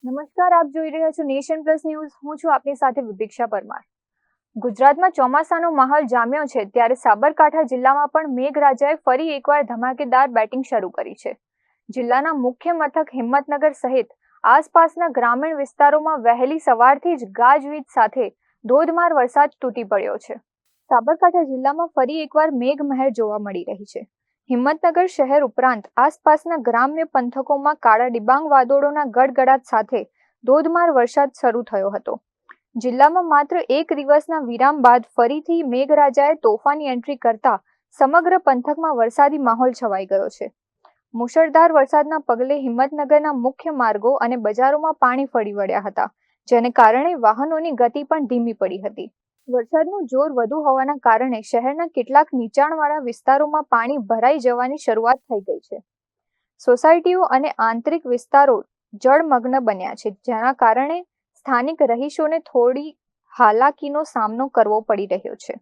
નમસ્કાર, આપ જોઈ રહ્યા છો નેશન પ્લસ ન્યૂઝ. હું છું આપની સાથે વિભિક્ષા પરમાર. ગુજરાતમાં ચોમાસાનો માહોલ જામ્યો છે ત્યારે સાબરકાંઠા જિલ્લામાં પણ મેઘરાજાએ ફરી એકવાર ધમાકેદાર બેટિંગ શરૂ કરી છે. જિલ્લાના મુખ્ય મથક હિંમતનગર સહિત આસપાસના ગ્રામીણ વિસ્તારોમાં વહેલી સવારથી જ ગાજવીજ સાથે ધોધમાર વરસાદ તૂટી પડ્યો છે. સાબરકાંઠા જિલ્લામાં ફરી એકવાર મેઘમહેર જોવા મળી રહી છે. હિંમતનગર શહેર ઉપરાંત આસપાસના ગ્રામ્ય પંથકોમાં કાળા ડિબાંગ વાદળોના ગડગડાટ સાથે ધોધમાર વરસાદ શરૂ થયો હતો. જિલ્લામાં માત્ર એક દિવસના વિરામ બાદ ફરીથી મેઘરાજાએ તોફાની એન્ટ્રી કરતા સમગ્ર પંથકમાં વરસાદી માહોલ છવાઈ ગયો છે. મુશળધાર વરસાદના પગલે હિંમતનગરના મુખ્ય માર્ગો અને બજારોમાં પાણી ફરી વળ્યા હતા, જેને કારણે વાહનોની ગતિ પણ ધીમી પડી હતી. વરસાદનું જોર વધુ હોવાના કારણે શહેરના કેટલાક નીચાણવાળા વિસ્તારોમાં પાણી ભરાઈ જવાની શરૂઆત થઈ ગઈ છે. સોસાયટીઓ અને આંતરિક વિસ્તારો જળમગ્ન બન્યા છે, જેના કારણે સ્થાનિક રહીશોને થોડી હાલાકીનો સામનો કરવો પડી રહ્યો છે.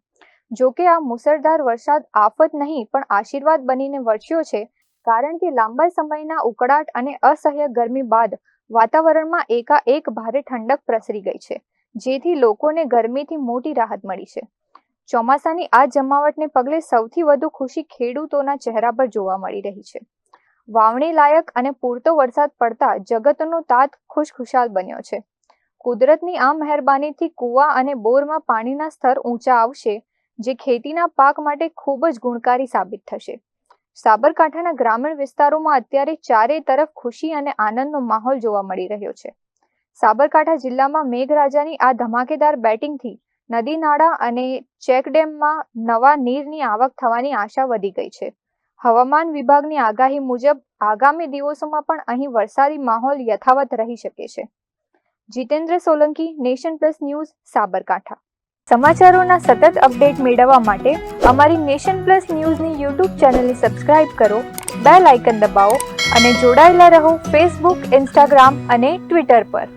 જોકે આ મુસળધાર વરસાદ આફત નહીં પણ આશીર્વાદ બનીને વરસ્યો છે, કારણ કે લાંબા સમયના ઉકળાટ અને અસહ્ય ગરમી બાદ વાતાવરણમાં એકાએક ભારે ઠંડક પ્રસરી ગઈ છે, જેથી લોકોને ગરમીથી મોટી રાહત મળી છે. ચોમાસાની આ જમાવટને પગલે સૌથી વધુ ખુશી ખેડૂતોના ચહેરા પર જોવા મળી રહી છે. વાવણી લાયક અને પૂરતો વરસાદ પડતા જગતનો તાત ખુશખુશાલ બન્યો છે. કુદરતની આ મહેરબાનીથી કૂવા અને બોરમાં પાણીના સ્તર ઊંચા આવશે, જે ખેતીના પાક માટે ખૂબ જ ગુણકારી સાબિત થશે. સાબરકાંઠાના ગ્રામીણ વિસ્તારોમાં અત્યારે ચારે તરફ ખુશી અને આનંદનો માહોલ જોવા મળી રહ્યો છે. સાબરકાંઠા જિલ્લામાં મેઘરાજાની આ ધમાકેદાર બેટિંગથી નદી નાળા અને ચેકડેમમાં નવા નીરની આવક થવાની આશા વધી ગઈ છે. હવામાન વિભાગની આગાહી મુજબ આગામી દિવસોમાં પણ અહીં વરસાદી માહોલ યથાવત રહી શકે છે. Jitendra Solanki, nation plus news, Sabarkantha. સમાચારોના સતત અપડેટ મેળવવા માટે અમારી નેશન પ્લસ ન્યૂઝની યુટ્યુબ ચેનલને સબસ્ક્રાઇબ કરો, બેલ આઇકન દબાવો અને જોડાયેલા રહો ફેસબુક, ઇન્સ્ટાગ્રામ અને ટ્વિટર પર.